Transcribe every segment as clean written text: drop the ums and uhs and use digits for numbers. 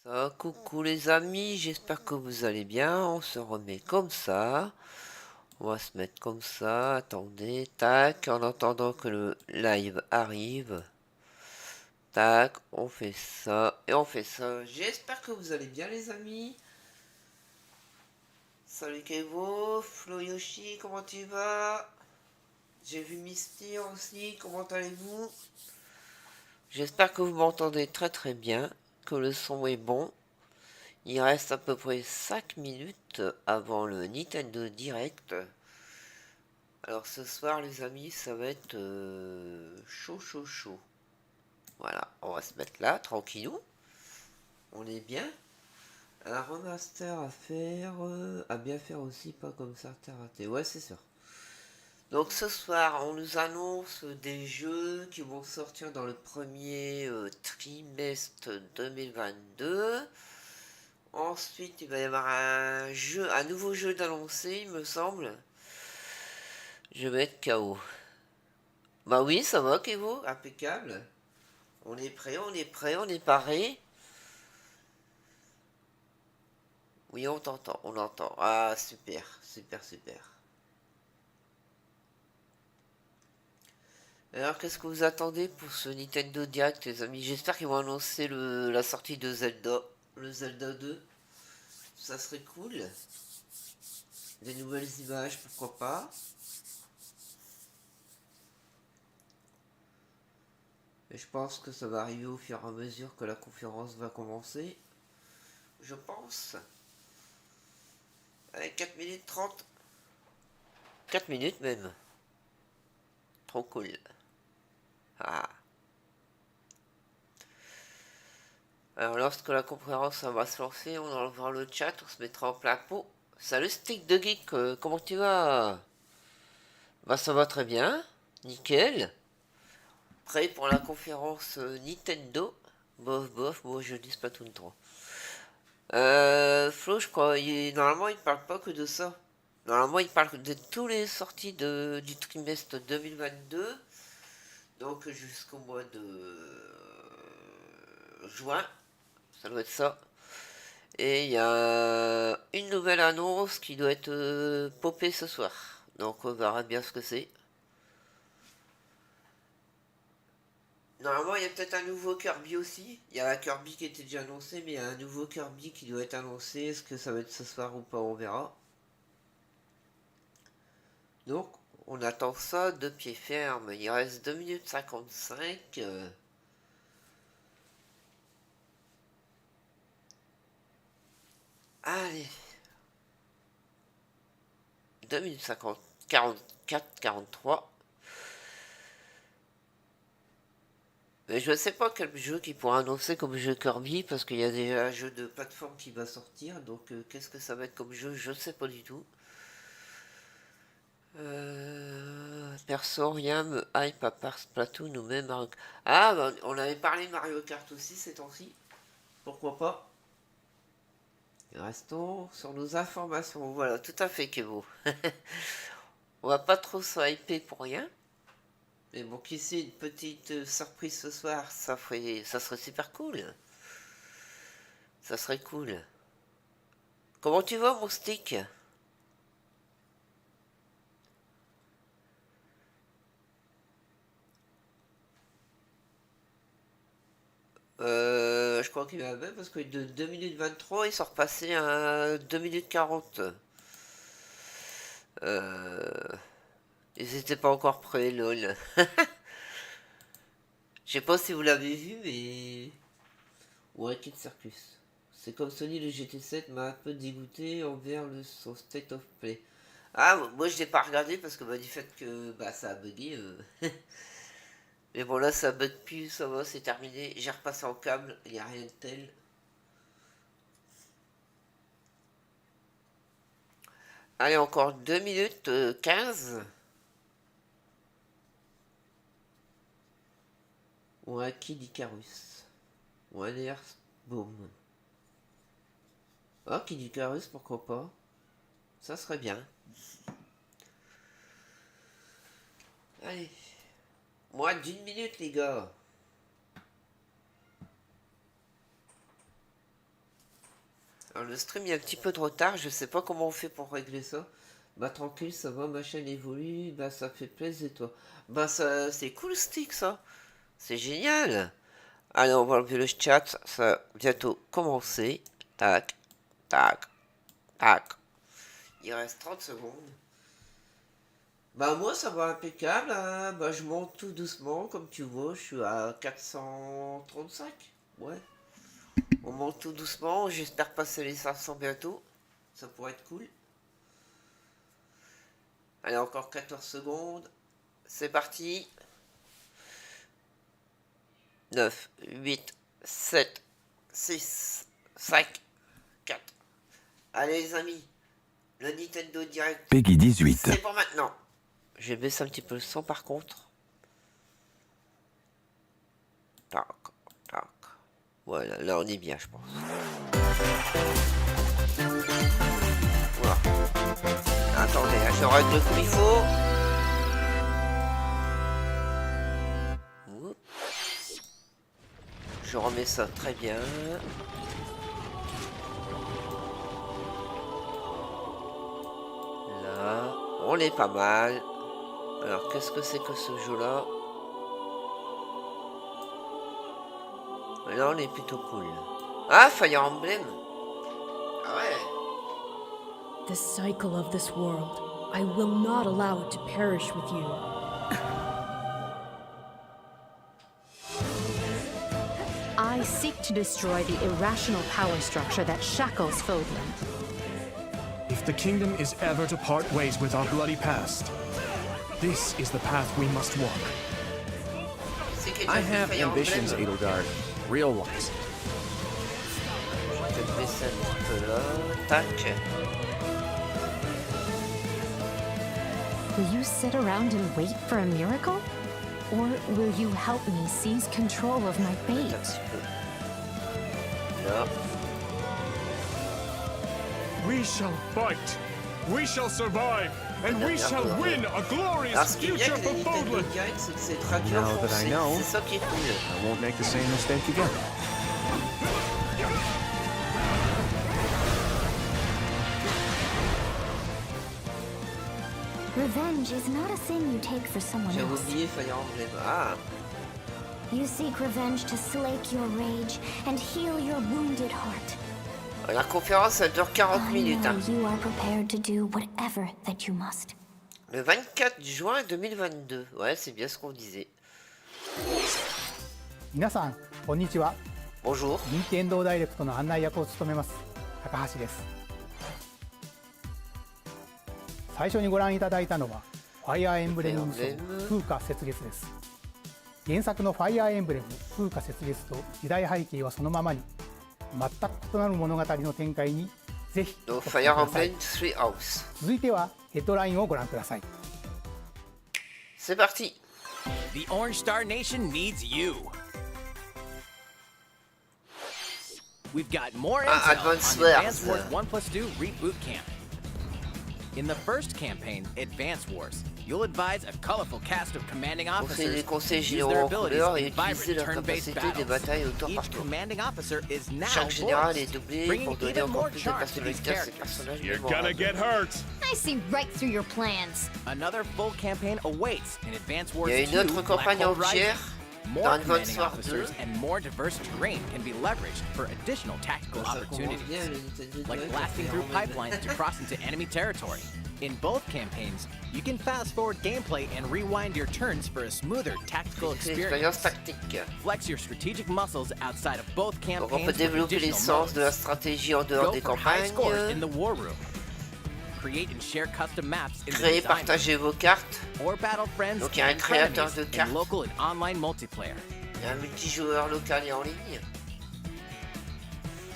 Ça, coucou les amis, j'espère que vous allez bien. On se remet comme ça. On va se mettre comme ça. Attendez, tac, en attendant que le live arrive. Tac, on fait ça et on fait ça. J'espère que vous allez bien les amis. Salut Kevo, Flo Yoshi, comment tu vas? J'ai vu Misty aussi, comment allez-vous? J'espère que vous m'entendez très très bien, que le son est bon. Il reste à peu près 5 minutes avant le Nintendo Direct. Alors ce soir les amis ça va être chaud chaud chaud. Voilà, on va se mettre là, tranquillou. On est bien. Un remaster à faire, à bien faire aussi, pas comme certains ratés. Ouais c'est sûr. Donc ce soir on nous annonce des jeux qui vont sortir dans le premier trimestre 2022. Ensuite, il va y avoir un nouveau jeu d'annoncer, il me semble. Je vais être KO. Bah oui, ça va, Kevo, impeccable. On est prêt, on est prêt, on est paré. Oui, on t'entend, on entend. Ah, super, super, super. Alors, qu'est-ce que vous attendez pour ce Nintendo Direct, les amis? J'espère qu'ils vont annoncer la sortie de Zelda, le Zelda 2. Ça serait cool. Des nouvelles images, pourquoi pas. Et je pense que ça va arriver au fur et à mesure que la conférence va commencer. Je pense. Allez, 4 minutes 30. 4 minutes même. Trop cool. Ah. Alors lorsque la conférence va se lancer, on enlèvera le chat, on se mettra en plein pot. Salut Stick de Geek, comment tu vas? Bah ça va très bien. Nickel. Prêt pour la conférence Nintendo. Bof bof, bon je dis Splatoon 3. Flo, je crois, normalement il parle pas que de ça. Normalement il parle de tous les sorties du trimestre 2022. Donc jusqu'au mois de juin, ça doit être ça. Et il y a une nouvelle annonce qui doit être popée ce soir. Donc on verra bien ce que c'est. Normalement, il y a peut-être un nouveau Kirby aussi. Il y a un Kirby qui était déjà annoncé, mais il y a un nouveau Kirby qui doit être annoncé. Est-ce que ça va être ce soir ou pas? On verra. Donc, on attend ça de pied ferme. Il reste 2 minutes 55. Allez, 2 minutes 50, 44, 43. Mais je ne sais pas quel jeu qui pourra annoncer comme jeu Kirby, parce qu'il y a déjà un jeu de plateforme qui va sortir, donc qu'est-ce que ça va être comme jeu, je ne sais pas du tout. Perso, rien me hype à part Splatoon ou même Mario. Ah, bah, on avait parlé de Mario Kart aussi ces temps-ci, pourquoi pas. Restons sur nos informations, voilà, tout à fait Kevo. On va pas trop se hyper pour rien. Mais bon, qui sait, une petite surprise ce soir, ça serait super cool. Ça serait cool. Comment tu vas, mon stick? Je crois qu'il va bien parce que de 2 minutes 23, il sort repassé à 2 minutes 40. Euh, Ils étaient pas encore prêts, lol. Je sais pas si vous l'avez vu, mais... Ouais, Kid Circus. C'est comme Sony, le GT7 m'a un peu dégoûté envers son State of Play. Ah, moi je l'ai pas regardé parce que du fait que bah, ça a bugué. Mais bon, là ça bug plus, ça va, c'est terminé. J'ai repassé en câble, il n'y a rien de tel. Allez, encore 2 minutes 15. Ouais, Kid Icarus. Ouais, d'ailleurs, boum. Ah, Kid Icarus, pourquoi pas? Ça serait bien. Allez, moins d'une minute, les gars. Alors le stream, il y a un petit peu de retard, je sais pas comment on fait pour régler ça. Bah tranquille, ça va, ma chaîne évolue, bah ça fait plaisir et toi. Bah ça, c'est cool stick ça, c'est génial. Allez, on va enlever le chat, ça va bientôt commencer. Tac, tac, tac. Il reste 30 secondes. Bah moi ça va impeccable, hein. Bah je monte tout doucement, comme tu vois, je suis à 435. Ouais. On monte tout doucement, j'espère passer les 500 bientôt. Ça pourrait être cool. Allez, encore 14 secondes. C'est parti. 9, 8, 7, 6, 5, 4. Allez les amis, le Nintendo Direct. Peggy 18. C'est pour maintenant. Je vais baisser un petit peu le son par contre. Tac, tac. Voilà, là on est bien je pense. Voilà. Attendez, hein, je règle comme il faut. Je remets ça très bien. Là, on est pas mal. Alors, qu'est-ce que c'est que ce jeu-là? Là, on est plutôt cool. Ah, Fire Emblem. Ah ouais. The cycle of this world. I will not allow it to perish with you. I seek to destroy the irrational power structure that shackles Fodland. If the kingdom is ever to part ways with our bloody past, this is the path we must walk. I have ambitions, Edelgard. Real ones. Je vais te baisser un petit peu là. Tac. Will you sit around and wait for a miracle? Or will you help me seize control of my Un fate? petit peu. Là. We shall fight. We shall survive. And we shall win a Alors, glorious ce qui est bien future avec for les Nintendo Fodland. Direct, c'est que c'est traduit en Now that I français. know. C'est ça qui est cool. I won't make the same mistake again. Revenge is not a thing you take for someone J'avais else. oublié Fire Emblem. Ah, You seek revenge to slake your rage and heal your wounded heart. la conférence elle dure 40 I minutes. know Hein. you are prepared to do whatever that you must. Le 24 juin 2022. Ouais, c'est bien ce qu'on disait. 皆さんこんにちは。 Bonjour. 任天堂ダイレクトの案内役を務めます高橋です。最初にご覧いただいたのはファイアーエンブレム無双風化雪月です。原作のファイアーエンブレム風化雪月と時代背景はそのままに全く異なる物語の展開にぜひお Donc 付き Fire 合いください。 Emblem Three House. 続いてはヘッドラインをご覧ください。 C'est parti. The Orange Star Nation needs you. We've got more intel Advance on Advance Wars. Wars 1+2 Reboot Camp. In the first campaign, Advance Wars, you'll advise a colorful cast of commanding Conseiller des officers conseils use généraux their en abilities couleur et in utiliser vibrant leur turn-based capacité des batailles au battles. tour par Each tour. commanding officer is now Chaque général est voiced, doublé bringing pour donner even encore more plus de charge to these personnalité à ces characters. personnages You're gonna mémorables. get hurt. I see right through your plans. Another full campaign awaits in Advance Wars Il y a 2 une autre Black campagne Hole entière Rising. dans More Advance commanding Wars 2. officers and more diverse terrain can be leveraged for additional tactical Ça commence bien, opportunities, le Nintendo like Direct, blasting Fire through Emblem. pipelines to cross into enemy territory. In both campaigns, you can fast forward gameplay and rewind your turns for a smoother tactical C'est une expérience experience. tactique. Flex your strategic muscles outside of both Donc on peut campaigns with développer les additional sens de la modes. stratégie en dehors Go des for high scores in campagnes. the war room. Create and share custom maps in the Créer, design partager vos cartes. or battle friends Donc il y a un and créateur frenemies de in cartes. local and online multiplayer. Il y a un multijoueur local et en ligne.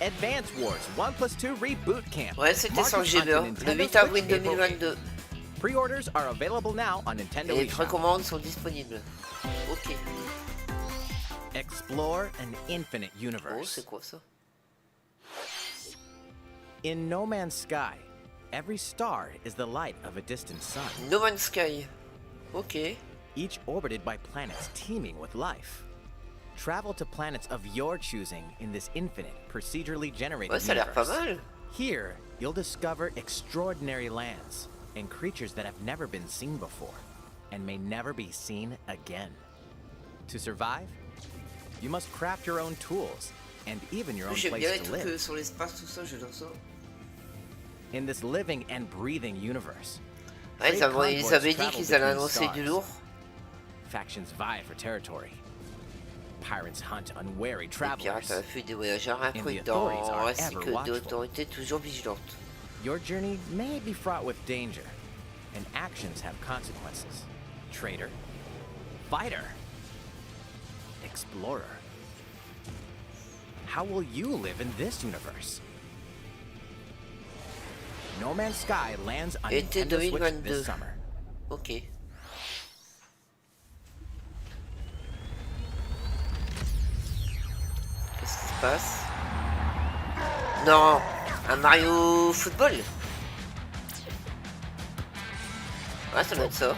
Advance Wars 1+2 Reboot Camp. Ouais, c'était Market sur on GBA, le Nintendo 8 avril Switch April 2022. 8. Pre-orders are available now on Nintendo Et les eShop. précommandes sont disponibles. Ok. Explore an infinite Oh, universe. c'est quoi ça? In No Man's Sky, every star is the light of a distant sun, No Man's Sky. Ok. each orbited by planets teeming with life. Travel to planets of your choosing in this infinite, procedurally generated Ouais, ça a l'air pas universe. mal. Here, you'll discover extraordinary lands and creatures that have never been seen before and may never be seen again. To survive, you must craft your own tools and even your own J'aime bien place les to trucs live. sur l'espace, tout ça, j'adore ça. In this living and breathing universe, Ouais, trade ils convoys avaient dit travel qu'ils allaient between annoncer du stars. lourd. Factions vie for territory. Pirates hunt unwary Les travelers. pirates à la fuite des voyageurs And the imprudents, authorities are ainsi ever que watchful. d'autorités toujours vigilantes. Your journey may be fraught with danger, and actions have consequences. Traitor, fighter, explorer. How will you live in this universe? No Man's Sky lands on Été Nintendo Switch 2022. this summer. Ok. Qu'est-ce qui se passe? Non, un Mario Football. Ouais, ça doit être ça.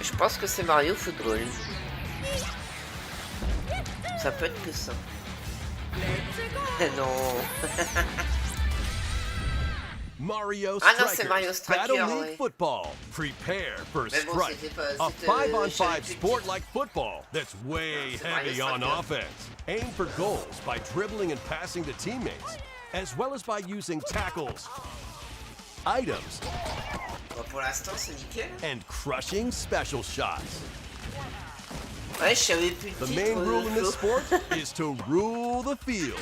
Je pense que c'est Mario Football. Ça peut être que ça. Non. Mario Ah non, c'est Strikers, Mario Striker, Battle League ouais. Football. Prepare for Mais bon, Strike, c'était pas- a c'était- 5-on-5 c'était- sport like football that's way C'est Mario heavy on Striker. offense. Aim for goals by dribbling and passing to teammates, as well as by using tackles, items, Bon, pour l'instant, c'est nickel. and crushing special shots. Ouais, je savais plus le The titre. main rule in this Flo. sport is to rule the field.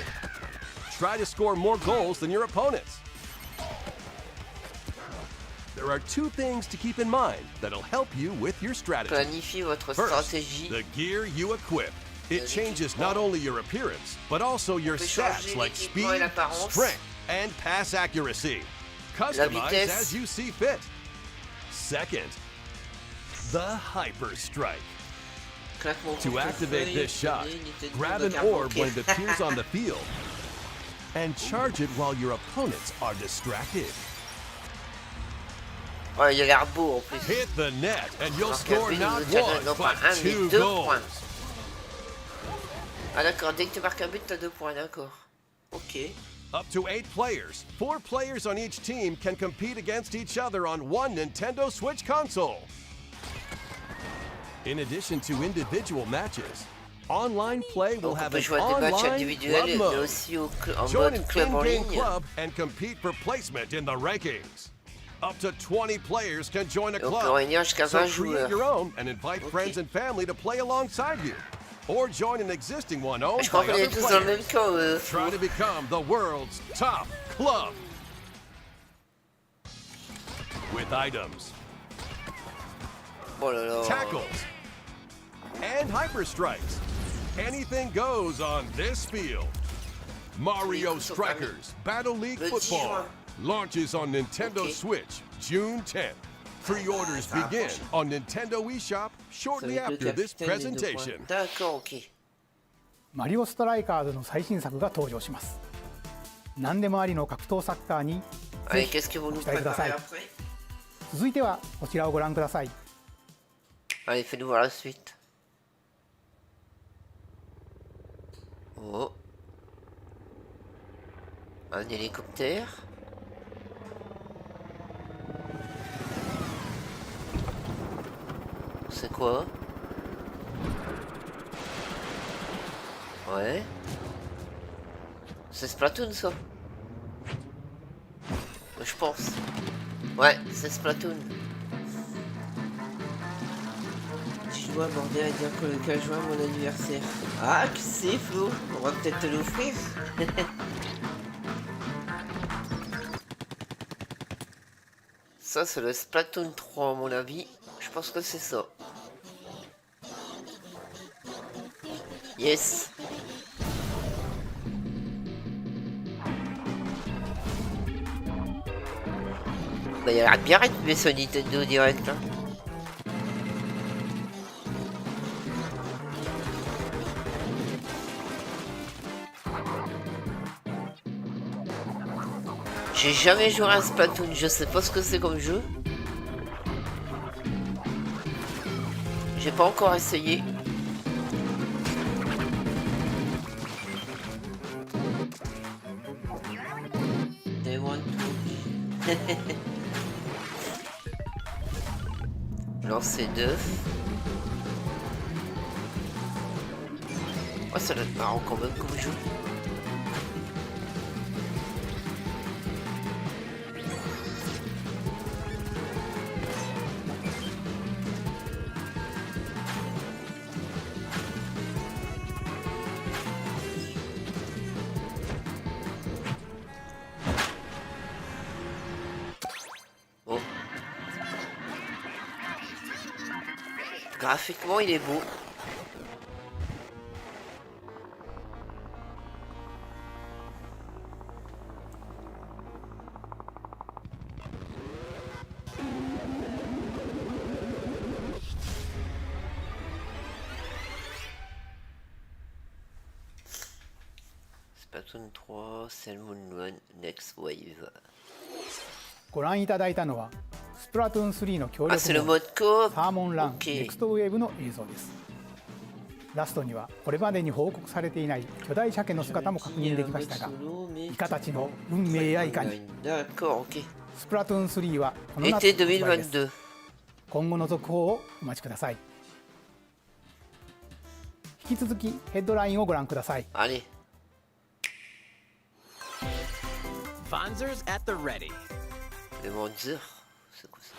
Try to score more goals than your opponents. There are two things to keep in mind that'll help you with your strategy. Planifiez votre First, stratégie. the gear you equip. It changes not only your appearance, but also your peut stats changer like l'équipement et speed, l'apparence. strength, and pass accuracy. Customize vitesse. as you see fit. Second, the Hyper Strike. Claque mon To portefeuille, activate this shot, Nintendo grab de an carte orb when bancaire. it appears on the field, and charge it while your opponents are distracted. Ouais, il a l'air beau en plus. Hit the net, and you'll Alors qu'à score but, not nous tiendrons one, non pas but un, mais 2 deux goals. points. Ah d'accord, dès que tu marques un but, t'as 2 points, d'accord. Ok. Up to 8 players. 4 players on each team can compete against each other on one Nintendo Switch console. In addition to individual matches, online play will Donc on have peut an jouer à des matchs online individuels club mais mode. aussi en Join mode an club en in-game ligne. club and compete for placement in the rankings. Up to 20 players can join a Et on peut club. réunir jusqu'à So 20 create your joueurs. own and invite friends and family to play alongside you. Or join an existing one owned Je crois by qu'on est other tous dans le players. même camp. Try to become the world's top club. With items, Oh là là. tackles, and hyper strikes. Anything goes on this field. Mario Strikers Battle League Le 10 Football juin. launches on Nintendo Ok. Switch June 10th. Pre-orders Ça begin approche. on Nintendo eShop Ça shortly va être le after this capitaine des 2 points. presentation. D'accord, ok. マリオストライカーズの最新作が登場します。何でもありの格闘サッカーにぜ Allez, ひ qu'est-ce que vous ご nous 期待くださ préparez い。 après? 続いてはこちらをご覧ください。 Allez, fais-nous voir la suite. Oh. Un hélicoptère. C'est quoi? Ouais. C'est Splatoon ça? Je pense. Ouais, c'est Splatoon. Tu dois aborder à dire que le 15 juin mon anniversaire. Ah, qui c'est Flo? On va peut-être te l'offrir. Ça c'est le Splatoon 3 à mon avis. Je pense que c'est ça. Yes. Bah il a l'air de bien rythmé ce Nintendo Direct hein. J'ai jamais joué à Splatoon, je sais pas ce que c'est comme jeu. J'ai pas encore essayé. They want to... Lancer d'œufs. Oh, ça doit être marrant quand même comme jeu. Oh. Graphiquement, il est beau. Splatoon 3, Salmon Run, Next Wave. ご覧いただいたのはスプラトゥーン3の協 Ah, c'est 力 le モー mode ド coop. サーモンラン Ok. ネクストウェーブの映像です。ラストにはこれまでに報告されていない巨大鮭の姿も確認できましたが、イカたちの運命やいかに。 D'accord, ok. スプラトゥーン3はこの夏 Été 発売です。 2022. 今後の続報をお待ちください。引き続きヘッドラインをご覧ください。 Allez. Fonzers at the ready. Les Monzers. C'est quoi ça?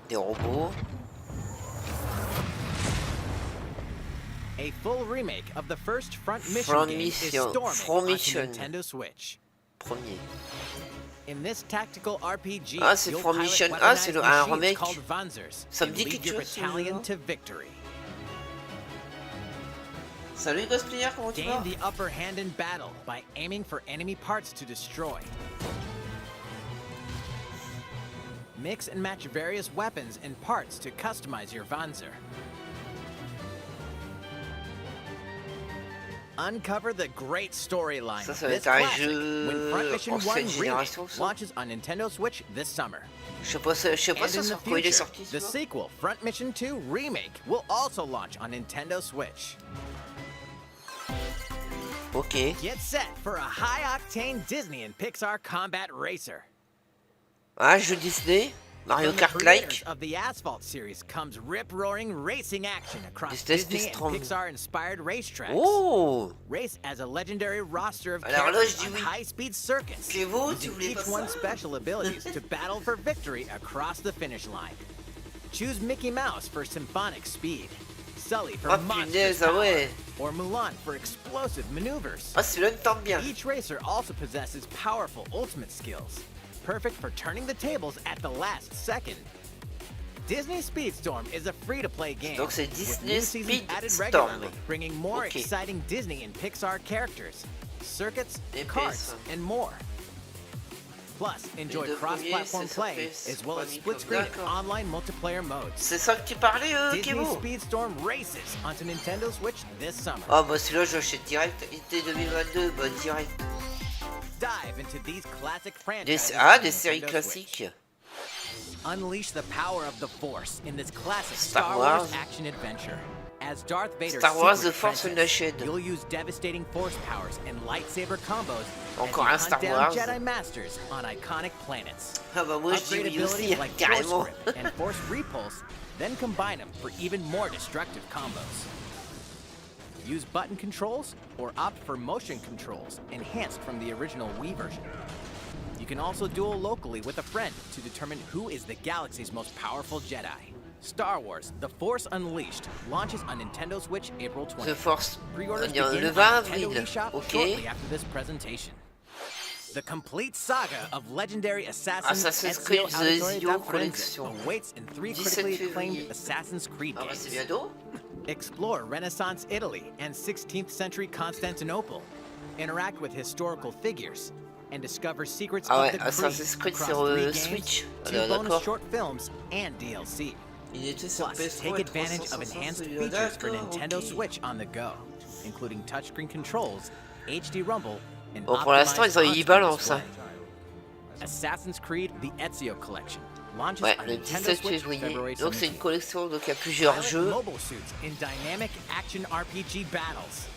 Des robots. A full remake of the first Front Mission Front game is Mission. storming Front onto Mission. Nintendo Switch. Premier. In this tactical RPG, Ah, c'est you'll Front pilot Mission. Ah, c'est weaponized un machines remake. called Fonzers Ça me and dit lead quelque your chose, ce battalion jeu-là. to victory. Salut cosplayer, comment tu vas? Gain the upper hand in battle by aiming for enemy parts to destroy. Mix and match various weapons and parts to customize your Fonzer. Uncover the great storyline Ça of va this être un classic jeu when Front Mission 1 ancienne Remake génération, ça. launches on Nintendo Switch this summer. Je sais pas And ça in the sur quoi il est future, sorti. the celui-là. sequel, Front Mission 2 Remake, will also launch on Nintendo Switch. Ok. Get set for a high-octane Disney and Pixar combat racer. Ah, jeu Disney. Mario From the Kart creators like. of the Asphalt series comes rip-roaring racing action across Disney Disney and Storm. Pixar-inspired racetracks. Oh. Race as a legendary roster of Alors là, characters je dis on oui. high-speed circuits, Clévo, tu using voulais each pas one's ça? special abilities to battle for victory across the finish line. Choose Mickey Mouse for symphonic speed, Sully for Ah, monstrous punaise, ah power, ouais. or Mulan for explosive maneuvers. Ah, celui-là me tente bien. Each racer also possesses powerful ultimate skills, perfect for turning the tables at the last second. Disney Speedstorm is a free-to-play game Donc c'est with Disney new seasons added Speedstorm. regularly, bringing more Ok. exciting Disney and Pixar characters, circuits, Et carts, PS. and more. Plus, enjoy deux cross-platform premiers, c'est sur play PS, as well as Famicom, split-screen and d'accord. online multiplayer modes. C'est ça que tu parlais, Disney Kevo? Speedstorm races onto Nintendo Switch this summer. Ah, bah celui-là, je l'achète direct. Été 2022, bah direct. Dive into these classic Des, franchises ah, on des séries Nintendo Switch. classiques. Unleash the power of the Force in this classic Star Star Wars Wars. action adventure. As Darth Vader's Star Wars secret The Force apprentice, Unleashed. you'll use devastating Force powers and lightsaber combos Encore as un you Star hunt down Wars. Jedi Masters on iconic planets. Ah bah moi je dis Upgrade oui aussi, abilities like Force carrément. Grip and Force Repulse, then combine them for even more destructive combos. Use button controls or opt for motion controls enhanced from the original Wii version. You can also duel locally with a friend to determine who is the galaxy's most powerful Jedi. Star Wars The Force Unleashed launches on Nintendo Switch April 20th. The Force, Pre-orders on begin le on 20 Nintendo avril. eShop Ok. shortly after this presentation. The complete saga of legendary assassins Assassin's Ezio Creed The Auditore Ezio da Firenze Collection. awaits in 3 17 critically février. acclaimed Assassin's Creed Ah bah c'est games. bientôt. Explore Renaissance Italy and 16th century Constantinople. Interact with historical figures and discover secrets Ah of ouais, the Kree Assassin's Creed across sur 3 games, Switch. 2 Alors, bonus d'accord. short films, and DLC. Il était sur Plus, PS3 take et advantage of 360, enhanced celui-là. features for D'accord, Nintendo ok. Switch on the go, including touchscreen controls, HD rumble, and Bon, pour l'instant, ils ont eu optimized Bilan, on-screen ça. display. Assassin's Creed: The Ezio Collection launches Ouais, on le Nintendo 17 Switch février. February Donc c'est une 17th. collection, donc il y a plusieurs Pilot jeux. mobile suits in dynamic action RPG battles.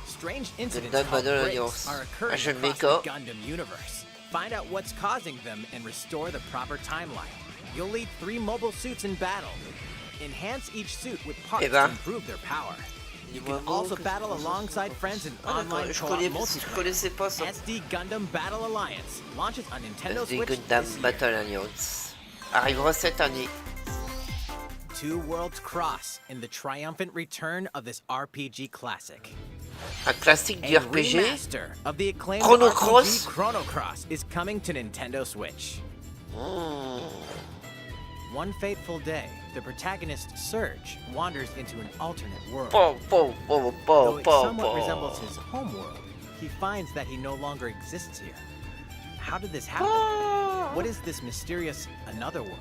Strange incidents Gundam called Battle breaks Alliance. are Un occurring jeu de across mecha. the Gundam universe. Find out what's causing them and restore the proper timeline. You'll lead 3 mobile suits in battle. Enhance each suit with parts Eh ben. to improve their power. You Dis-moi can bon, also qu'est-ce battle que c'est alongside friends in Ah d'accord, online je co-op multiplayer. connaissais pas ça. SD Gundam Battle Alliance launches on Nintendo SD Switch Gundam this year. Battle Alliance. Arrivera cette année. 2 worlds cross in the triumphant return of this RPG classic. Un classique du A RPG. remaster of the acclaimed Chrono RPG Cross. Chrono Cross is coming to Nintendo Switch. One fateful day, the protagonist Surge wanders into an alternate world. Po, po, po, Though po, it po, somewhat po. resembles his home world, he finds that he no longer exists here. How did this happen? What is this mysterious another world?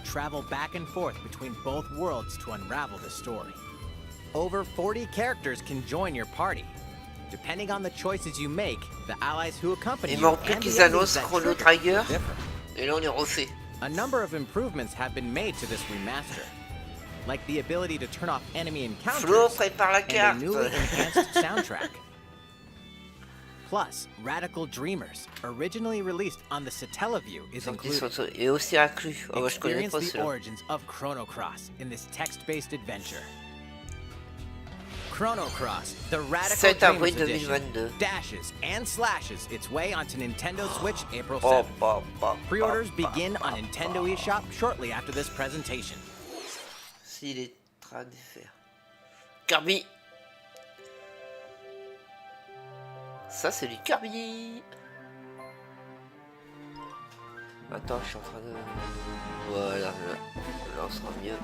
Travel back and forth between both worlds to unravel the story. Over 40 characters can join your party. Depending on the choices you make, the allies who accompany Il you manque plus and qu'ils the enemies annoncent that Chrono trigger Trigger. differ. Et là on est refait. A number of improvements have been made to this remaster, like the ability to turn off enemy encounters Flo, prépare la and a carte. newly enhanced soundtrack. Plus, Radical Dreamers, originally released on the Satellaview, is included. Et aussi inclus. Oh, moi je connais Experience pas the celui-là. origins of Chrono Cross in this text-based adventure. Chrono Cross, the Radical 7 avril Dreamers edition, 2022. dashes and slashes its way onto Nintendo Switch April Po, 7th. po, po, Pre-orders po, po, begin po, on Nintendo eShop shortly after this presentation. S'il est en train de faire. Kirby. Ça c'est du Kirby. Attends, je suis en train de... Voilà, là on sera mieux.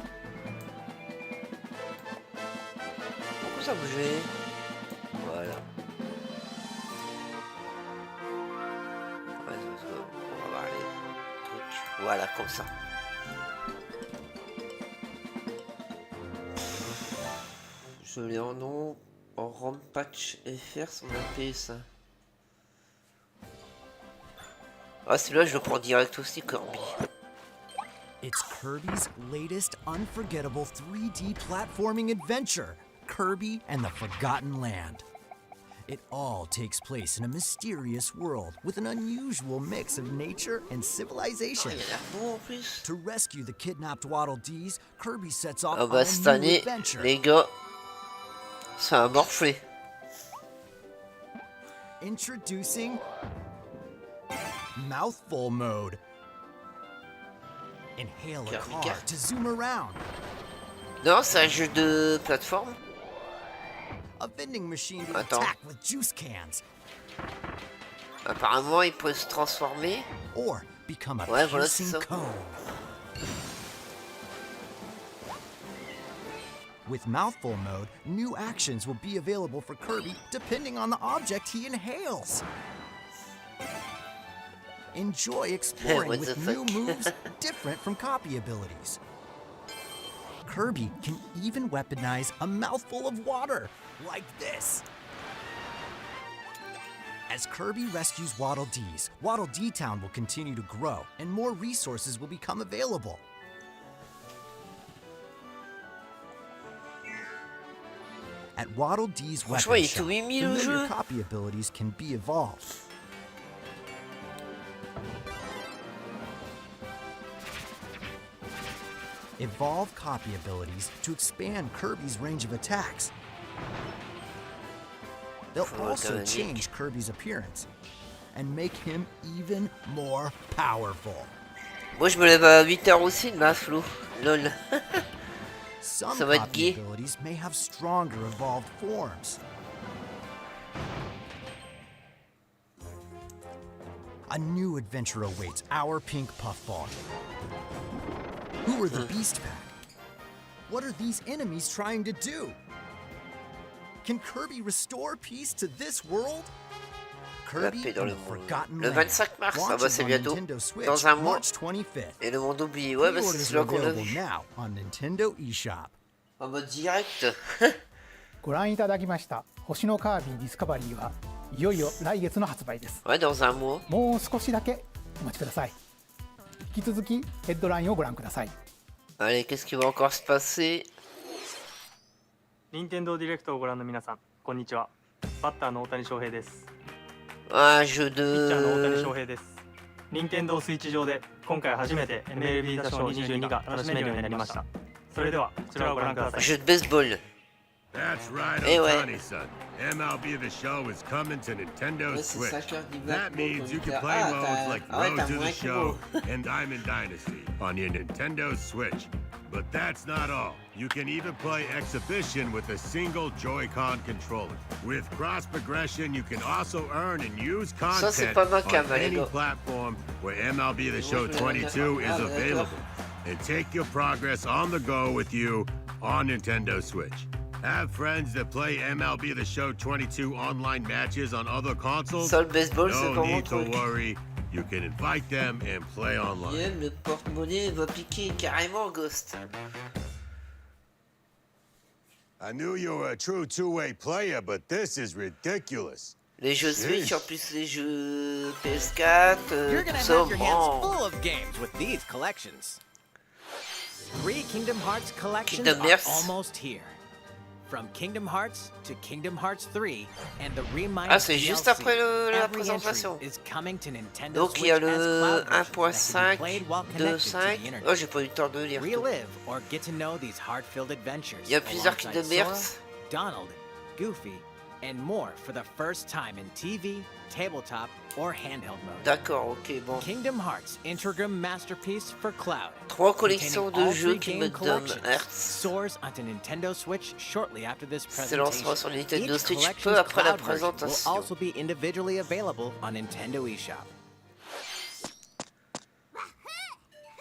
Pourquoi ça bougeait? Voilà. Ouais, on va voir les trucs. Voilà, comme ça. Je l'ai en nom en ROM patch FR sur la PS1. Ah, celui-là, je le prends direct aussi, Kirby. It's Kirby's latest unforgettable 3D platforming adventure, Kirby and the Forgotten Land. It all takes place in a mysterious world with an unusual mix of nature and civilization. Il a l'air beau en plus. To rescue the kidnapped Waddle Dees, Kirby sets off Ah on bah a cette new année, adventure. les gars, ça a morflé. Introducing Mouthful Mode. Inhale a Kirby car carte. to zoom around. Non, c'est un jeu de plateforme. A vending machine to Attends. attack with juice cans. Apparemment, il peut se transformer. Or become a Ouais, voilà, c'est piercing ça. cone. With Mouthful Mode, new actions will be available for Kirby depending on the object he inhales. Enjoy exploring What the with new fuck? moves different from copy abilities. Kirby can even weaponize a mouthful of water, like this. As Kirby rescues Waddle Dees, Waddle Dee Town will continue to grow, and more resources will become available. At Waddle Dee's Franchement, weapon il est shop, tout mimi, le familiar jeu. copy abilities can be evolved. Evolve copy abilities to expand Kirby's range of attacks. They'll also change Kirby's appearance and make him even more powerful. Moi, je me lève à 8h aussi, ma Flo. Lol. Some Ça va être copy gay. abilities may have stronger evolved forms. A new adventure awaits our pink puffball. Who are the Beast Pack? What are these enemies trying to do? Can Kirby restore peace to this world? La paix dans le monde. Le 25 mars, ah bah c'est bientôt. Dans un mois. Et le monde oublié. Ouais, bah c'est celui-là qu'on a vu. En mode direct. ご覧いただきました星のカービィディスカバリーはいよいよ来月の発売です。 Ouais, dans un mois. もう少しだけお待ちください。引き続きヘッドラインをご覧ください。 Allez, qu'est-ce qui va encore se passer? 任天堂ディレクトをご覧の皆さん、こんにちは。バッターの大谷翔平です。 Un jeu ピッチャーの大谷 de... 翔平です。任天堂スイッチ上で今回初めて MLB 打賞22が楽しめるようになりました。それではこちらをご覧ください。 Jeu de baseball. That's right, Eh ouais. Otani-san. MLB The Show is coming to Nintendo Ouais, c'est Switch. ça, je dis That Black means you Ball, can play ah, modes like ah ouais, Road t'as to the moins Show que and Diamond Dynasty on your Nintendo Switch. But that's not all. You can even play Exhibition with a single Joy-Con controller. With cross progression, you can also earn and use Ça, c'est content pas ma cam, on les any gars. platform where MLB The Show 22 is available. And take your progress on the go with you on Nintendo Switch. Have friends that play MLB The Show 22 online matches on other consoles? Ça, le baseball, c'est No pas mon need to truc. worry. You can invite them and play online. Yeah, le porte-monnaie va piquer carrément, Ghost. I knew you were a true two-way player, but this is ridiculous. Les jeux Switch, en plus les jeux PS4, You're tout gonna ça, have your hands bon. full of games with these collections. 3 Kingdom Hearts collections Kingdom are Hearts. almost here. From Kingdom Hearts to Kingdom Hearts 3 and the Remind Ah, c'est juste après la every présentation. entry is coming to Nintendo Donc il y a Switch as le cloud versions that can be 1.5, played while connected to 2.5. the internet. Oh, j'ai pas eu le temps de lire. tout. Relive or get to know these heart-filled adventures. Il y a plusieurs alongside Kingdom Sora, Hearts. Donald, Goofy, and more for the first time in TV, tabletop, or handheld mode. D'accord, ok, bon. Kingdom Hearts Integrum Masterpiece for Cloud. 3 collections containing de all jeux 3 qui game me donnent collections, Hertz. soars onto Nintendo Switch shortly after this Se lancera presentation. sur Nintendo Each Switch collection's peu après la cloud version will présentation. also be individually available on Nintendo eShop.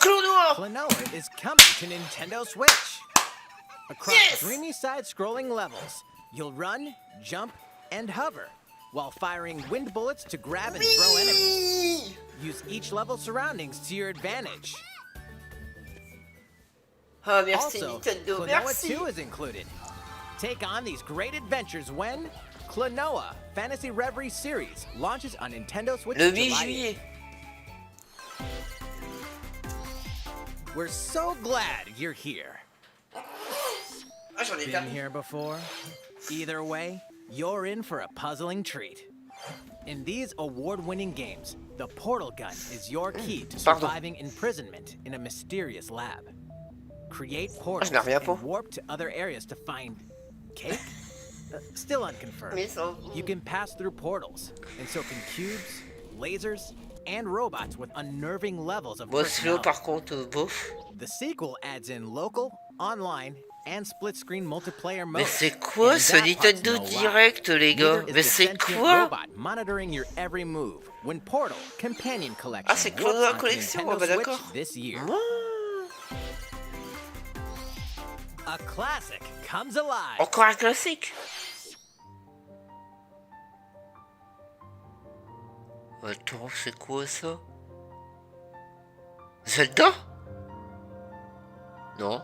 Clonoa! Klonoa is coming to Nintendo Switch. Across Yes! dreamy side-scrolling levels, you'll run, jump, and hover while firing wind bullets to grab and throw enemies. Use each level's surroundings to your advantage. Ah, merci Also, Nintendo, Klonoa merci. 2 is included. Take on these great adventures when Klonoa Fantasy Reverie Series launches on Nintendo Switch Le in 8 July. juillet. We're so glad you're here. Ah, j'en ai Been terminé. here before? Either way, you're in for a puzzling treat. In these award-winning games, the portal gun is your key to Pardon. surviving imprisonment in a mysterious lab. Create portals je n'ai rien pour. and warp to other areas to find cake? Still unconfirmed. Mais ça... You can pass through portals, and so can cubes, lasers, and robots with unnerving levels of Bon, celui-là, personality. par contre, bof. The sequel adds in local, online, and split-screen multiplayer Mais modes. c'est quoi and ce that part's Nintendo no lie. Direct, les gars? Neither is Mais the c'est sentient quoi? robot monitoring your every move when Portal Companion Collection Ah, c'est warps Klonoa onto Collection, Nintendo ah bah Switch d'accord. this year. Ah. A classic comes alive. Encore un classique. Attends, c'est quoi ça? Zelda? Non.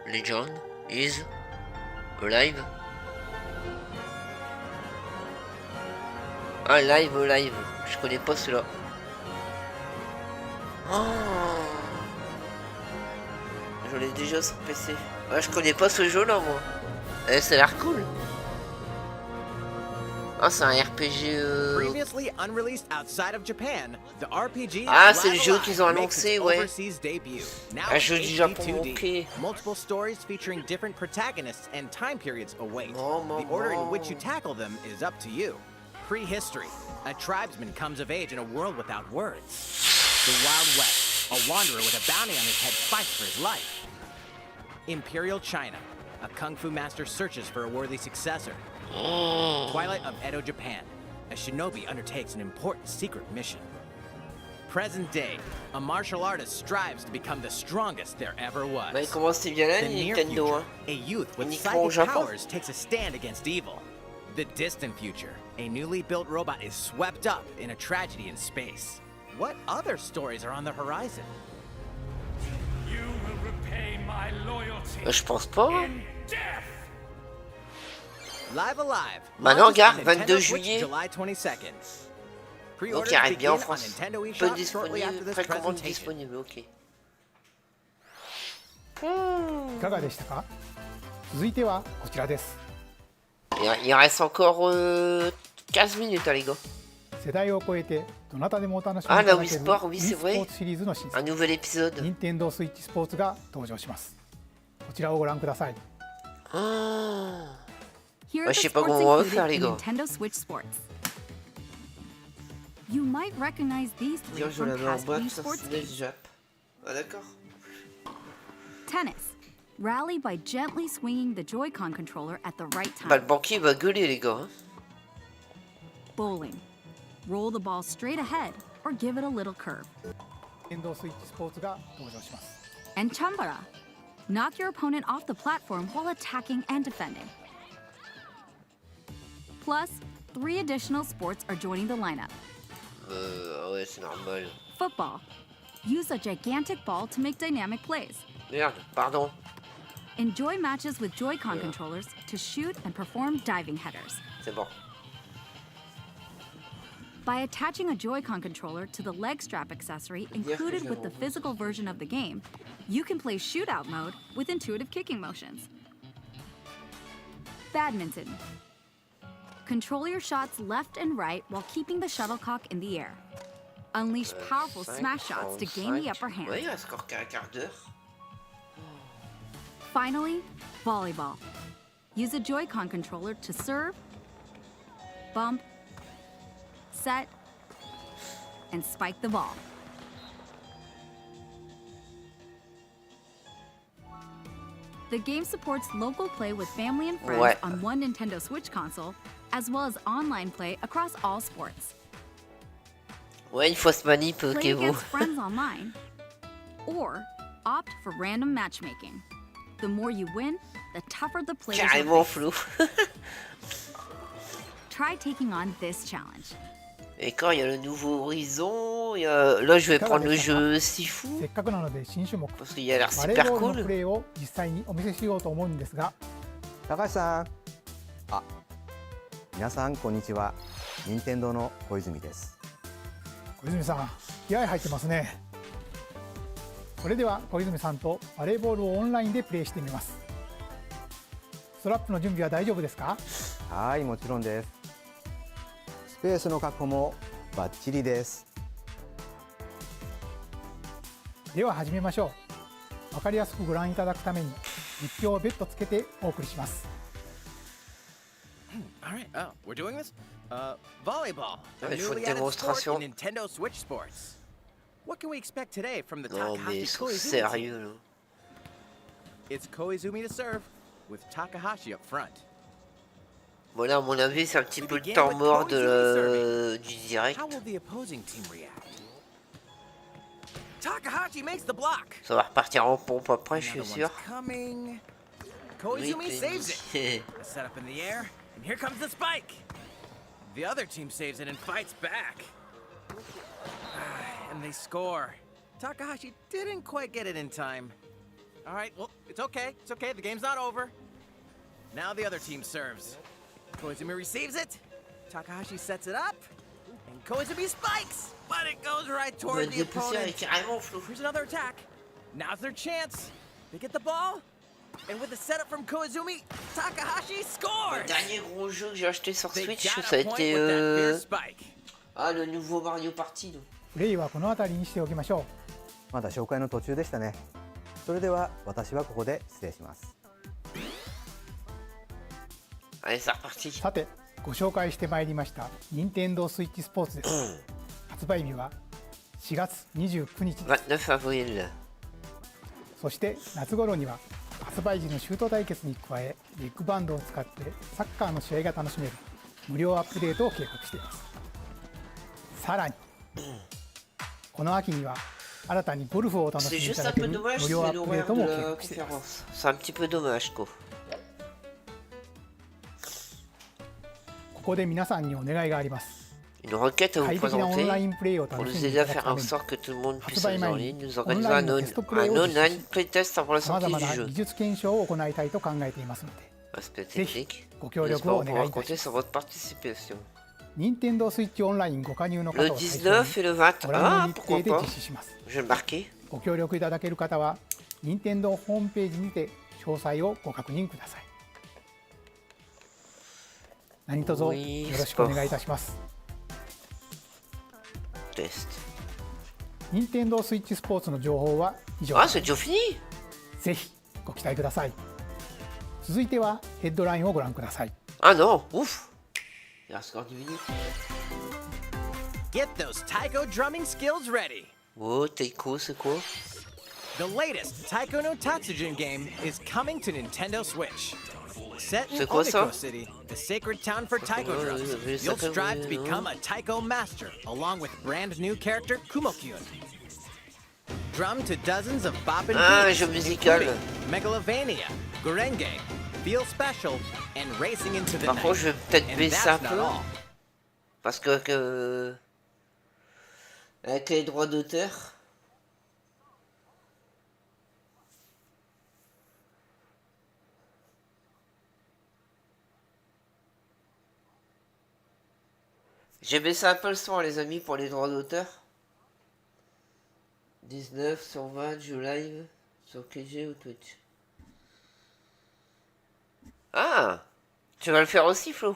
Legend is alive. Ah, live. Je connais pas celui-là. Oh. Je l'ai déjà sur PC. Ouais, je connais pas ce jeu-là, moi. Eh, ça a l'air cool. Ah, c'est un RPG. Previously unreleased outside of Japan, the RPG Ah, c'est le Live jeu Alive qu'ils ont makes annoncé, its ouais. overseas debut. Now Un in jeu du HD Japon, 2D. ok. Multiple stories featuring different protagonists and time periods await. Bon. The order in which you tackle them is up to you. Prehistory. A tribesman comes of age in a world without words. The Wild West. A wanderer with a bounty on his head fights for his life. Imperial China. A kung fu master searches for a worthy successor. Twilight of Edo, Japan. A shinobi undertakes an important secret mission. Present day, a martial artist strives to become the strongest there ever was. Bah, il commence bien là, The near Nintendo. future, Hein. a youth with Uniquement au psychic Japon. powers takes a stand against evil. The distant future. A newly built robot is swept up in a tragedy in space. What other stories are on the horizon? You will repay my loyalty. Je pense pas. In death. Live Alive. Maintenant, regarde, Launches on 22 Nintendo Switch juillet. July 22nd. Donc Pre-orders il arrive bien en begin on France. Nintendo Peu eShop shortly disponible, after this précommande presentation. disponible, ok. いかがでしたか？続いてはこちらです。Il reste encore 15 minutes, hein, les gars. 世代を超えてどなたでもお楽しみいた Ah, だ la け Wii る Sport, ウ oui, ィ c'est スポ vrai. ーツシリーズの新 Un 作 nouvel épisode. 任天堂スイッチスポーツが登場します。こちらをご覧ください。 Ah. Here Ouais, are je the sais pas sports comment on va included faire, les in gars. Nintendo Switch Sports. You might recognize these three Dire, je from la mets en past boîte, Wii ça Sports c'est games. Jap. Ah, d'accord. Tennis. Rally by gently swinging the Joy-Con controller at the right time. Bah, le banquier va gueuler, les gars. Hein. Bowling. Roll the ball straight ahead or give it a little curve. 任天堂スイッチスポーツが登場します。 And Chambara. Knock your opponent off the platform while attacking and defending. Plus, 3 additional sports are joining the lineup. Ouais, c'est normal. Football. Use a gigantic ball to make dynamic plays. Merde, pardon. Enjoy matches with Joy-Con controllers to shoot and perform diving headers. C'est bon. By attaching a Joy-Con controller to the leg strap accessory included with the physical version of the game, you can play shootout mode with intuitive kicking motions. Badminton. Control your shots left and right while keeping the shuttlecock in the air. Unleash powerful smash shots to gain the upper hand. Ouais, il reste encore qu'un quart d'heure. Finally, volleyball. Use a Joy-Con controller to serve, bump, set, and spike the ball. The game supports local play with family and friends Ouais. on one Nintendo Switch console, as well as online play across all sports. Ouais, une fausse manip, Play ok, vous. against friends online, or opt for random matchmaking. The more you win, the tougher the players will Carrément face. flou. Try taking on this challenge. Et quand il y a le nouveau horizon, il y a... là je vais prendre le jeu Sifu せっかくなので新種目 parce qu'il a l'air バレー super ボールの cool. プレーを実際にお見せしようと思うんですが、高橋さん。あ、皆さんこんにちは。任天堂の小泉です。小泉さん気合入ってますね。それでは小泉さんとバレーボールをオンラインでプレーしてみます。ストラップの準備は大丈夫ですか？はい、もちろんです。スペースの確保もバッチリです。では始めましょう。わかりやすくご覧いただくために実況を別途つけてお送りします All right, oh, we're doing this? Volleyball. A Il faut une newly added sport démonstration. in Nintendo Switch Sports. What can we expect today from the Non mais ils Takahashi sont Koizumi team? sérieux là. It's Koizumi to serve, with Takahashi up front. Voilà, à mon avis, c'est un petit peu le temps mort du direct. How will the opposing team react? Takahashi makes the block. Ça va repartir en pompe après, je suis Another sûr. one's coming. Oui, Koizumi saves it. Set up in the air, and here comes the spike. The other team saves it and fights back. And they score. Takahashi didn't quite get it in time. All right, well, it's okay. It's okay. The game's not over. Now the other team serves. Koizumi receives it. Takahashi sets it up. And Koizumi spikes. But it goes right toward the opponent. Here's another attack. Now's their chance. They get the ball. And with the setup from Koizumi, Takahashi scores. Le dernier gros jeu que j'ai acheté sur They Switch, got ça a a point été with that fierce spike. ah, le nouveau Mario Party. Donc. プレイはこの辺りにしておきましょまだ紹介の途中でしたね。それでは私はここで失礼します。Allez, c'est reparti. う。さてご紹介してまいりました任天堂スイッチスポーツです。発売日は4月29日です。 29 avril. そして夏頃には発売時のシュート対決に加えビッグバンドを使ってサッカーの試合が楽しめる無料アップデートを計画しています。さらにこの秋には新たにゴルフをお楽し C'est みい juste た un だけ peu る dommage, 無料ア c'est ップデー l'horaire ト de も計 la 画しています。 conférence. C'est un petit peu dommage, quoi. こで皆さんにお願いがあります。 Une requête à vous 快適なオン présenter ラインプレイを pour 楽し nous んでい aider à ただく faire た en めに sorte que tout le monde 発 puisse 売 aller en 前 ligne. に Nous オン organisons ラインのテストプレイ un を実施 online playtest avant la さまざ sortie ま du な jeu. 技術検証を行いたいと考えていますので、 Aspect ぜひ technique. ご協 J'espère 力をお pouvoir 願いいた compter し sur ます。 votre participation. 任天堂スイッチオンラインご加入の方 Le を対象に 19 et le 20. ご覧の Ah, 日 pourquoi 程で pas? 実施します。 Je vais le marquer. ご協力いただける方は任天堂ホームページにて詳細をご確認ください。何卒よろしくお願いいたします。 Test. 任天堂スイッチスポーツの情報は以上 Ah, です。 c'est déjà fini? ぜひご期待ください。続いてはヘッドラインをご覧ください。 Ah non, ouf! Il reste encore 10 minutes. Get those taiko drumming skills ready. Oh, Taiko, c'est quoi? The latest Taiko no Tatsujin game is coming to Nintendo Switch. Set in C'est quoi ça? Omiko City, the sacred town for taiko drums, you'll strive to become a taiko master, along with brand new character Kumo-kyun. Drum to dozens of bop and Ah, beats, jeu musical. including Megalovania, Gurenge, Feel Special, and Racing into the Par Night. contre, je vais peut-être And baisser un that's not peu. all. Parce que avec les droits d'auteur. J'ai baissé un peu le son, les amis, pour les droits d'auteur. 19 sur 20, jeux live sur KG ou Twitch. Ah, tu vas le faire aussi, Flo?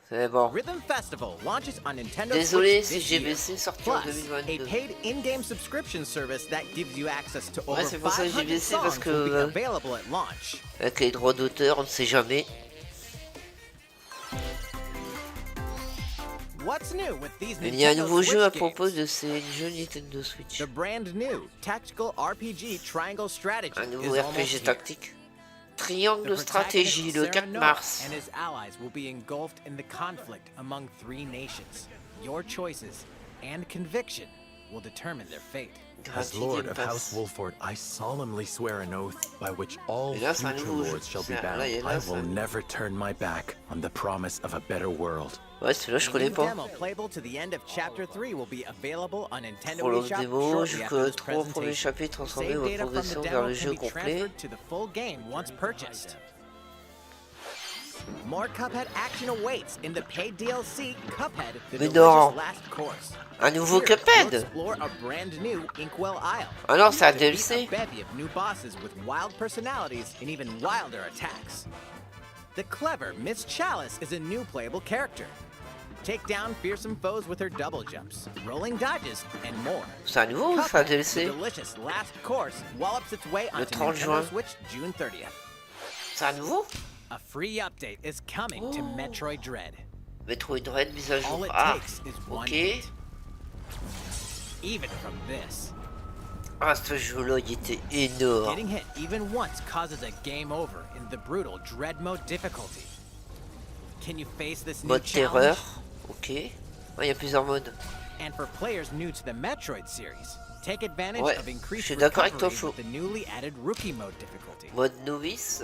C'est bon. Rhythm Festival launches on Nintendo Désolé Switch si this j'ai year. baissé, sorti en Plus, a 2022. paid in-game subscription service that gives you access to over Ouais, c'est pour ça que j'ai 500 baissé, parce songs que will be available at launch. avec les droits d'auteur, on ne sait jamais. What's new with these Il y a un Nintendo nouveau jeu à Switch games? propos de ces jeux Nintendo Switch. The brand new tactical RPG Triangle Strategy Un nouveau is almost RPG here. tactique. Triangle The de stratégie le protagonist, 4 Sarah Noah, mars. and his allies will be engulfed in the conflict among 3 nations. Your choices and conviction will determine their fate. As Lord of House Wolford, I solemnly swear an oath by which all Et là, c'est un future nouveau jeu. lords shall be C'est un- bound. là, et là, I c'est will un- never turn my back on the promise of a better world. Ouais, celui-là je A connais new pas. demo playable to the end of Chapter 3 will be available on Nintendo Prologue eShop démo, shortly jusqu'au after this 3 au premier presentation. chapitre, transformer Save votre data from progression the vers demo le can jeu be complet. transferred to the full game once purchased. More Cuphead action awaits in the paid DLC Cuphead: The Mais Delicious non. Last Course. Un nouveau Here, Cuphead. you'll explore a brand new Inkwell Isle. Ah non, c'est un Defeat DLC. a bevy of new bosses with wild personalities and even wilder attacks. The clever Miss Chalice is a new playable character. Take down fearsome foes with her double jumps, rolling dodges, and more. C'est un nouveau ou c'est un Cuphead: The DLC? Delicious Last Course wallops its way Le onto 30 Nintendo juin. Switch June 30th. C'est un nouveau? A free update is coming to Metroid Dread. Metroid Dread mise à All jour. it Ah, takes is one ok. hit. Even from this, Ah, ce jeu-là, il était énorme. getting hit even once causes a game over in the brutal Dread mode difficulty. Can you face this new Mode challenge? terreur. Ok. Ah, il y a plusieurs modes. And for players new to the Metroid series, take advantage Ouais, of je increased suis d'accord avec toi, recovery Flo. with the newly added Rookie mode difficulty. Mode novice.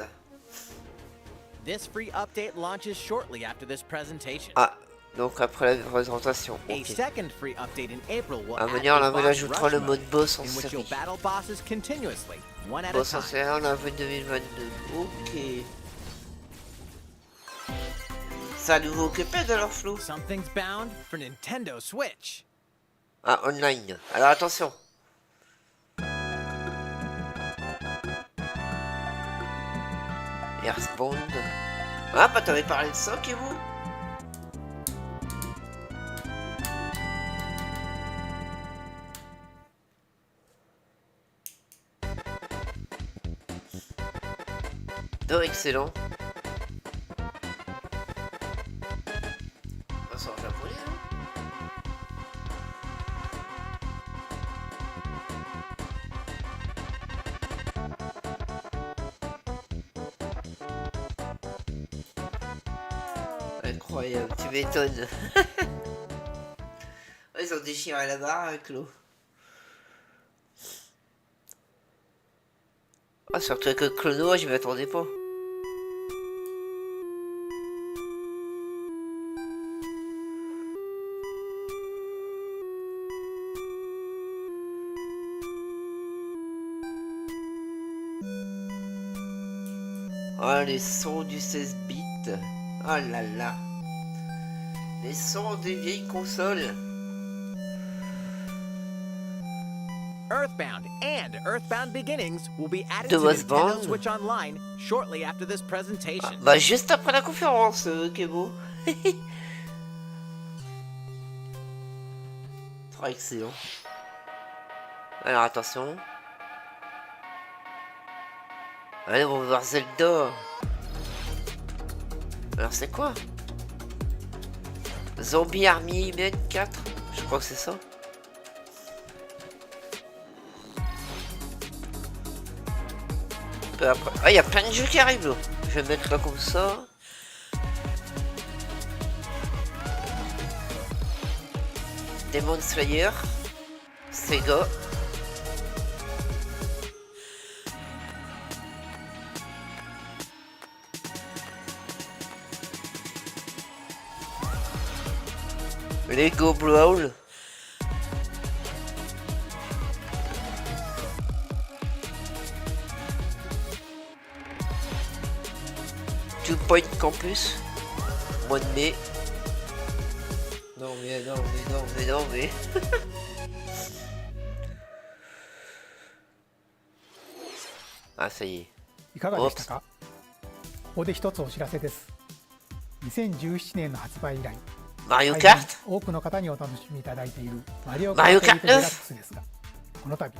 This free update launches shortly after this presentation. Ah, donc après la présentation. A Ok. second free update in April will À add venir, a on boss ajoutera rush le mode, mode boss en in which série. you'll battle bosses continuously, one at a Boss en time. série en avril 2022. Ok. C'est un nouveau Cuphead alors, Flo? Something's bound for Nintendo Switch. Ah, online. Alors attention. Earthbound. Ah, bah t'avais parlé de ça, Kevin? Oh, excellent. Ah, c'est en japonais, hein? Incroyable, tu m'étonnes. Ils ont déchiré la barre avec l'eau. Ah, surtout avec le Clono, je m'y attendais pas. Ah, les sons du 16 bits. Ah là là. Les sons des vieilles consoles. Earthbound and Earthbound Beginnings will be added De to West Nintendo Band. Switch Online shortly after this presentation. Ah, bah juste après la conférence, Kebo. Trop excellent. Alors attention. Allez, on va voir Zelda. Alors c'est quoi? Zombie Army Men 4? Je crois que c'est ça. Peu après. Ah, il y a plein de jeux qui arrivent là. Je vais mettre là comme ça. Demon Slayer. Sega. Lego Brawl. Two Point Campus. Mois de mai. Non mais non mais non mais non mais. あ、そういい。いかがでしたか？ここで一つお知らせです。2017年の発売以来、マリオカート多くの方にお楽しみいただいているマリオカート8デラックスですが、この度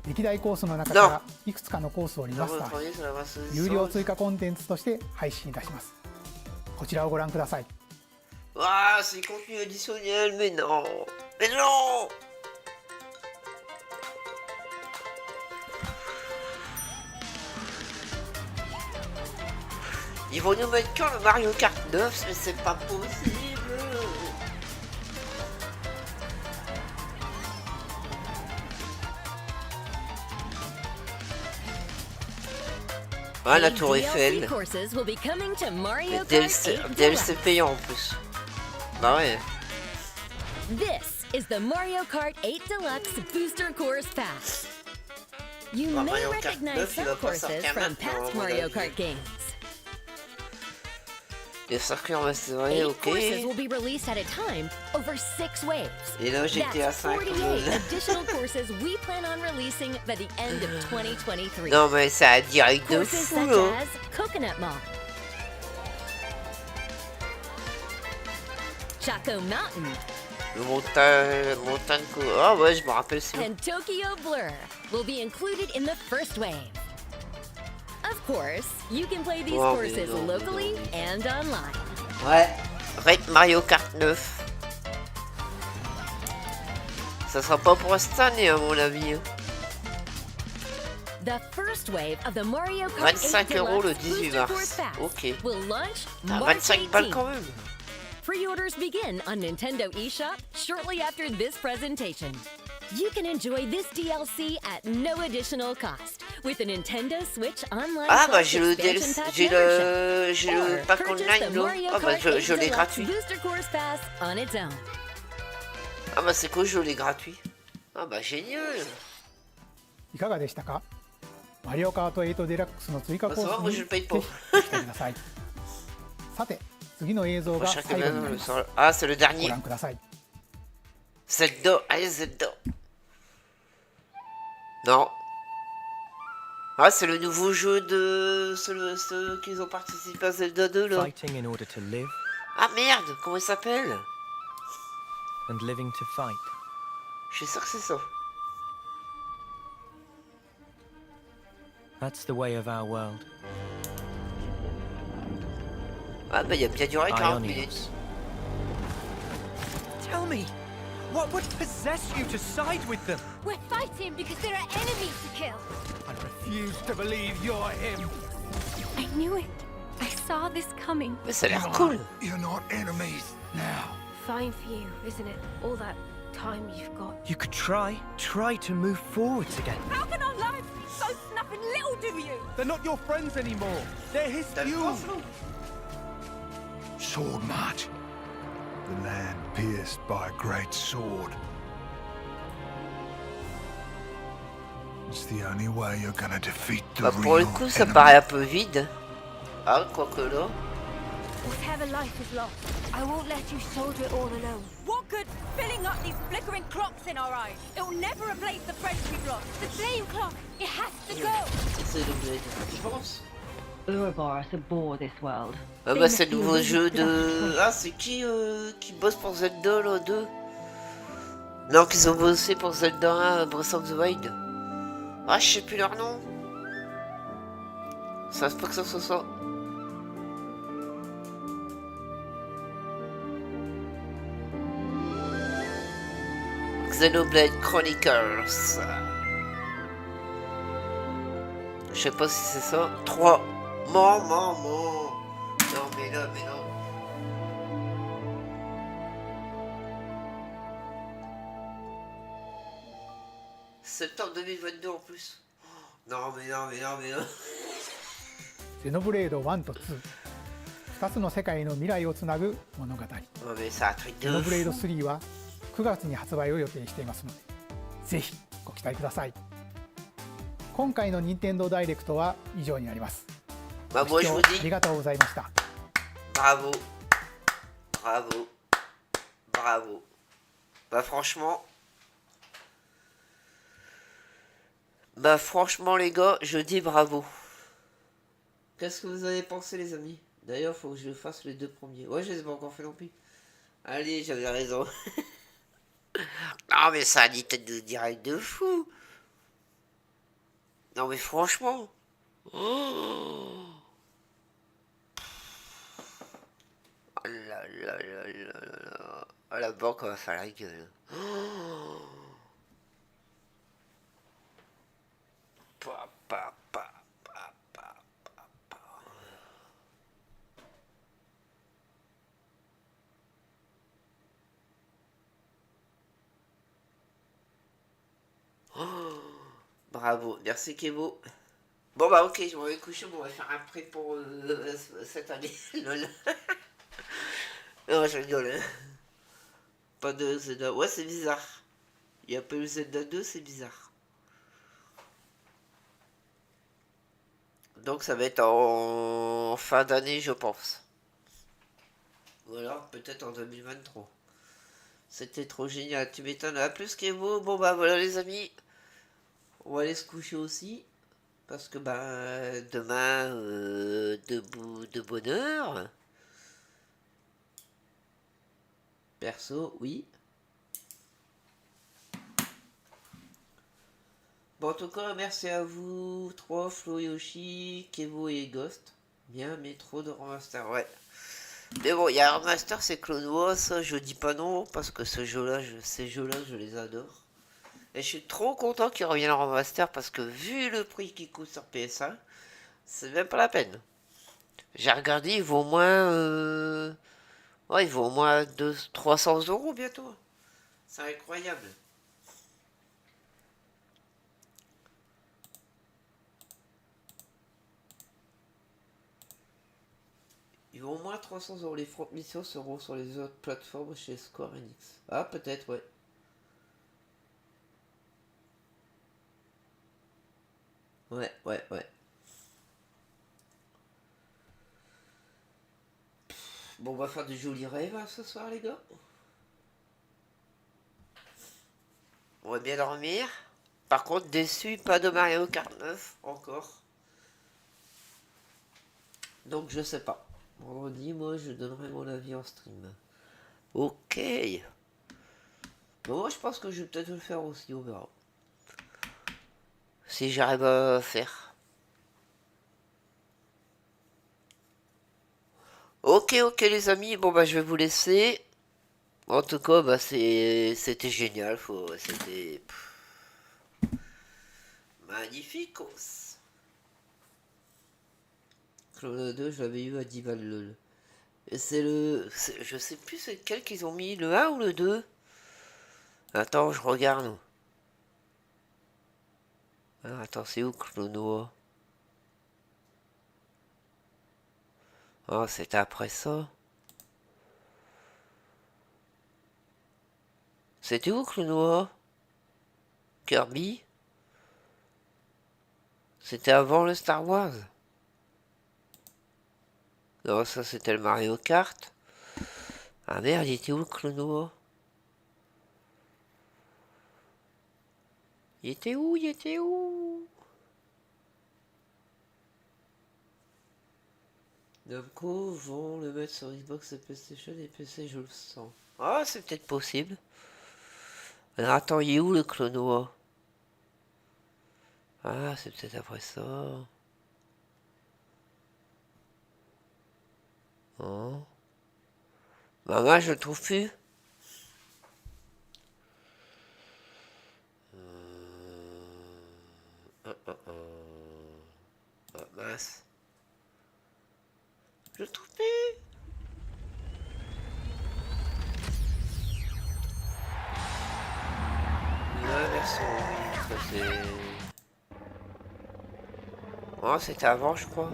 歴代コースの中からいくつかのコースをリマスターし、有料追加コンテンツとして配信いたします。こちらをご覧ください。わあ、c'est contenu additionnel, mais non, mais non. Ils vont nous mettre quand le Mario Kart 9, mais c'est pas possible. Ah, la tour Eiffel. Le DLC payant en plus. Bah ouais. This is the Mario Kart 8 Deluxe Booster Course Pass. You may recognize some courses from past Mario Kart games. Les circuits en restauré, ok. Courses will be released at a time over 6 waves. Et là, j'étais à 5. 48 additional courses we plan on releasing by the end of 2023. Non, mais ça a direct de Courses fou, such là. as Coconut Mall, Chaco Mountain, Le montagne. Ah ouais, je me rappelle ça. and Tokyo Blur will be included in the first wave. Of course, you can play these Oh, courses mais non, locally and online. Ouais. Red Mario Kart 9. Ça sera pas pour cette année, à mon avis. The first wave of the Mario Kart 25 8 € le Deluxe 18 Booster mars. Course Pass Ok. will launch T'as March 25 balles 18th. quand même. Pre-orders begin on Nintendo eShop shortly after this presentation. You can enjoy this DLC at no additional cost with a Nintendo Switch Online. Ah bah Plus j'ai le expansion pack j'ai le membership. pack Or purchase online the là. Mario Ah bah Kart 8 je l'ai Deluxe gratuit. Booster Course Pass on its own. Ah bah c'est quoi, je l'ai gratuit. Ah bah génial. いかがでしたか？マリオカート8デラックスの追加コース Bah, ça va, moi, に je ぜ le ひ paye pas. ご期待ください。さて、次の映像が Prochain 最後になり le ます。 sort- Ah c'est le ご dernier. 覧ください。 Zelda, allez Zelda. Non. Ah c'est le nouveau jeu de ceux qui ont participé à Zelda 2 là. Fighting in order to live Ah merde, comment il s'appelle? and living to fight. Je suis sûr que c'est ça. That's the way of our world. Ah bah il y a bien duré 40 minutes. Ionios. Tell me, what would possess you to side with them? We're fighting because there are enemies to kill. I refuse to believe you're him. I knew it. I saw this coming. Mais ça a l'air cool. You're not enemies now. Fine for you, isn't it? All that time you've got. You could try to move forwards again. How can our lives be so snuffing little to you? They're not your friends anymore. They're his fuel. Sword march. The land pierced by a great sword. It's the only way you're gonna defeat the Bah pour le real coup ça enemy. paraît un peu vide. Ah, quoique là. Whatever life is lost, I won't let you shoulder it all alone. What good filling up these flickering clocks in our eyes? It will never replace the friends we've lost. The flame clock, it has to go. C'est le bled, je pense. Ouroboros abhor this world. Ah bah c'est le nouveau jeu de... Ah c'est qui bosse pour Zelda là 2? Non, qu'ils ont bossé pour Zelda 1, Breath of the Wild. Ah je sais plus leur nom. Ça se peut que ça soit ça. Xenoblade Chronicles. Je sais pas si c'est ça. 3. Non. Non, mais non. Septembre 2022 en plus. Non, mais non. ゼノブレード1と2、2つの世界の未来をつなぐ物語。ゼノブレード3は9月に発売を予定していますので、ぜひご期待ください。今回の任天堂ダイレクトは以上になります。ご視聴ありがとうございました。Bravo. Bah franchement les gars, je dis bravo. Qu'est-ce que vous avez pensé les amis? D'ailleurs, faut que je fasse les 2 premiers. Ouais, je les ai pas encore fait non plus. Allez, j'avais raison. Non mais ça a dit tête de direct de fou. Non mais franchement. Oh là là. Ah, la banque va faire la gueule. Oh. Bravo, merci Kevo. Bon bah ok, je vais me coucher, on va faire un prêt pour cette année. Lol. Non, je rigole. Hein. Pas de Zelda. Ouais, c'est bizarre. Il n'y a pas eu Zelda 2, c'est bizarre. Donc ça va être en fin d'année, je pense. Ou alors peut-être en 2023. C'était trop génial. Tu m'étonnes. À plus Kevo. Bon bah voilà les amis. On va aller se coucher aussi. Parce que bah demain, debout de bonne heure. Perso, oui. Bon, en tout cas, merci à vous, 3, Flo, Yoshi, Kevo et Ghost. Bien, mais trop de remaster, ouais. Mais bon, il y a un remaster, c'est Clone Wars, ça, je dis pas non, parce que ces jeux-là, je les adore. Et je suis trop content qu'ils reviennent en remaster, parce que vu le prix qu'ils coûtent sur PS1, c'est même pas la peine. J'ai regardé, il vaut au moins... Ouais, il vaut au moins 300 € bientôt. C'est incroyable. Il vaut au moins 300 €. Les front missions seront sur les autres plateformes chez Square Enix. Ah, peut-être, ouais. Ouais. Bon, on va faire de jolis rêves hein, ce soir, les gars. On va bien dormir. Par contre, déçu, pas de Mario Kart 9 encore. Donc, je sais pas. Vendredi, moi, je donnerai mon avis en stream. Ok. Bon, moi, je pense que je vais peut-être le faire aussi, on verra. Si j'arrive à faire. Ok les amis, bon bah je vais vous laisser. En tout cas, bah c'était génial, c'était magnifique. Clone 2, je l'avais eu à 10 balles lol. Et c'est je sais plus c'est lequel qu'ils ont mis, le 1 ou le 2. Attends, je regarde. Ah, attends, c'est où Clone? Oh, c'était après ça. C'était où Clone? Kirby? C'était avant le Star Wars. Non, ça c'était le Mario Kart. Ah merde, il était où le Clonoa? Il était où? Il était où? Namco vont le mettre sur Xbox et PlayStation et PC, je le sens. Ah, c'est peut-être possible. Alors attends, il est où le Clonoa? Ah, c'est peut-être après ça. Oh. Bah moi, je le trouve plus. Ah, mince. Je le trouve plus. La version 8, ça c'est... Oh, c'était avant, je crois.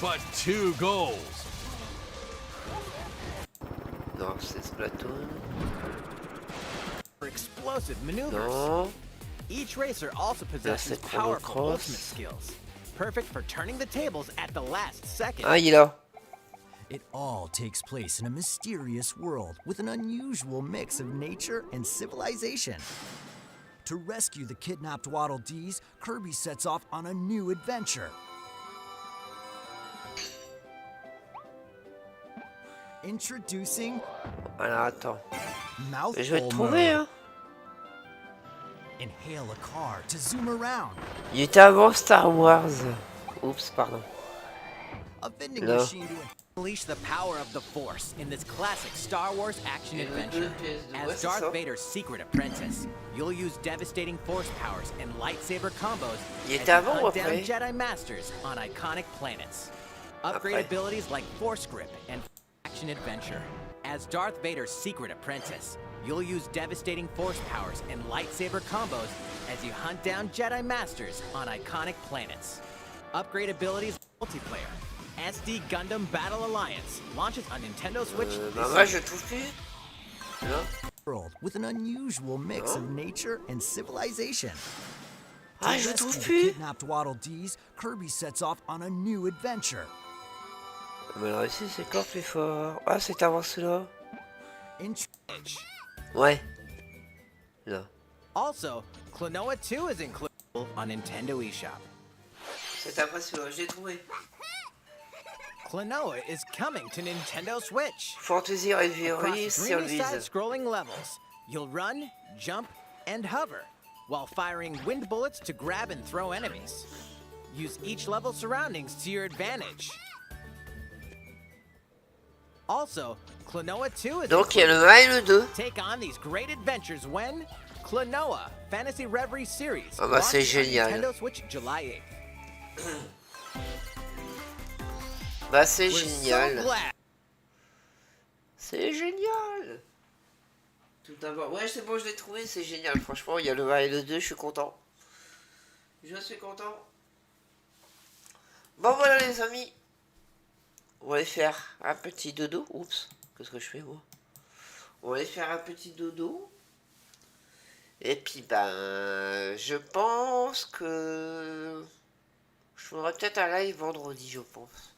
But 2 goals. Non, c'est Splatoon. For explosive maneuvers. Non. Each racer also possesses powerful ultimate skills, perfect for turning the tables at the last second. Ah, il est là. It all takes place in a mysterious world with an unusual mix of nature and civilization. To rescue the kidnapped Waddle Dees, Kirby sets off on a new adventure. Introducing... Alors, attends. Mouthful Je vais te trouver, hein. Inhale a car to zoom around. Il était avant Star Wars. Oups, pardon. A vending Là. machine to unleash the power of the Force in this classic Star Wars action adventure. As Darth Vader's secret apprentice, you'll use devastating Force powers and lightsaber combos Il as était you avant ou hunt down après? Jedi Masters on iconic planets. Upgrade Après. abilities like Force Grip and action adventure. As Darth Vader's secret apprentice, you'll use devastating Force powers and lightsaber combos as you hunt down Jedi Masters on iconic planets. Upgrade abilities multiplayer. SD Gundam Battle Alliance launches on Nintendo Switch Bah this moi, year. je le trouve plus. Là. World with an unusual mix of nature and civilization. Ah, To je le rescue trouve the plus. kidnapped Waddle Dees, Kirby sets off on a new adventure. Mais alors ici, c'est encore plus fort. Ah, c'est avant celui-là. Intro- Ouais. Là. Also, Klonoa 2 is included on Nintendo eShop. C'est après celui-là, je l'ai trouvé. Klonoa is coming to Nintendo Switch. Fantasy Reverie Across sur dreamy Vise. side-scrolling levels, you'll run, jump, and hover, while firing wind bullets to grab and throw enemies. Use each level's surroundings to your advantage. Also, Klonoa 2 is Donc il y a le 1 et le 2. Take on these great adventures when Klonoa Fantasy Reverie Series Ah bah c'est launches on génial. Nintendo Switch July 8th. Bah c'est We're génial. so glad. C'est génial. Tout d'abord. Ouais, c'est bon, je l'ai trouvé, c'est génial. Franchement, il y a le 1 et le 2, je suis content. Je suis content. Bon voilà les amis. On va aller faire un petit dodo. Oups, qu'est-ce que je fais moi? On va aller faire un petit dodo. Et puis ben, je pense que je ferai peut-être un live vendredi, je pense.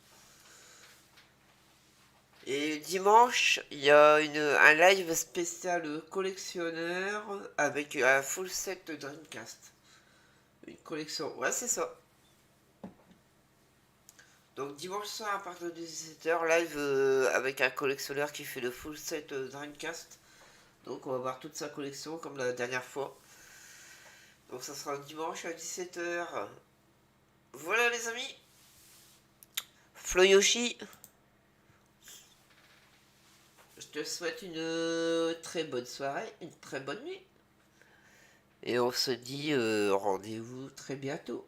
Et dimanche, il y a un live spécial collectionneur avec un full set Dreamcast. Une collection, ouais c'est ça. Donc dimanche soir à partir de 17h, live avec un collectionneur qui fait le full set Dreamcast. Donc on va voir toute sa collection comme la dernière fois. Donc ça sera dimanche à 17h. Voilà les amis. Floyoshi. Je te souhaite une très bonne soirée, une très bonne nuit. Et on se dit rendez-vous très bientôt.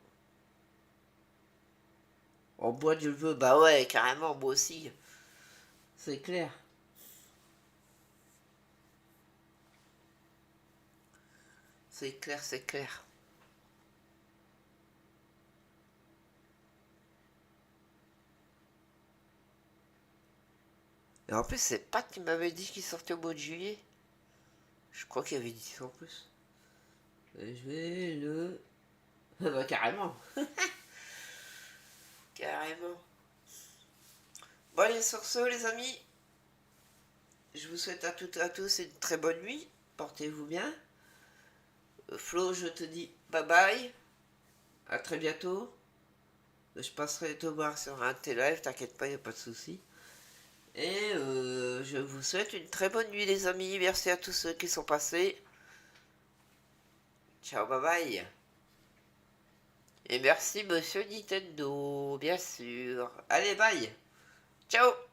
En bois je le veux, bah ouais, carrément, moi aussi. C'est clair. C'est clair, c'est clair. Et en plus, c'est Pat qui m'avait dit qu'il sortait au mois de juillet. Je crois qu'il avait dit ça en plus. Et je vais le... bah carrément. Carrément. Bon allez, sur ce les amis, je vous souhaite à toutes et à tous une très bonne nuit. Portez-vous bien. Flo, je te dis bye bye. À très bientôt. Je passerai te voir sur un de tes lives, t'inquiète pas, y a pas de souci. Et je vous souhaite une très bonne nuit les amis. Merci à tous ceux qui sont passés. Ciao, bye bye. Et merci monsieur Nintendo, bien sûr. Allez, bye. Ciao.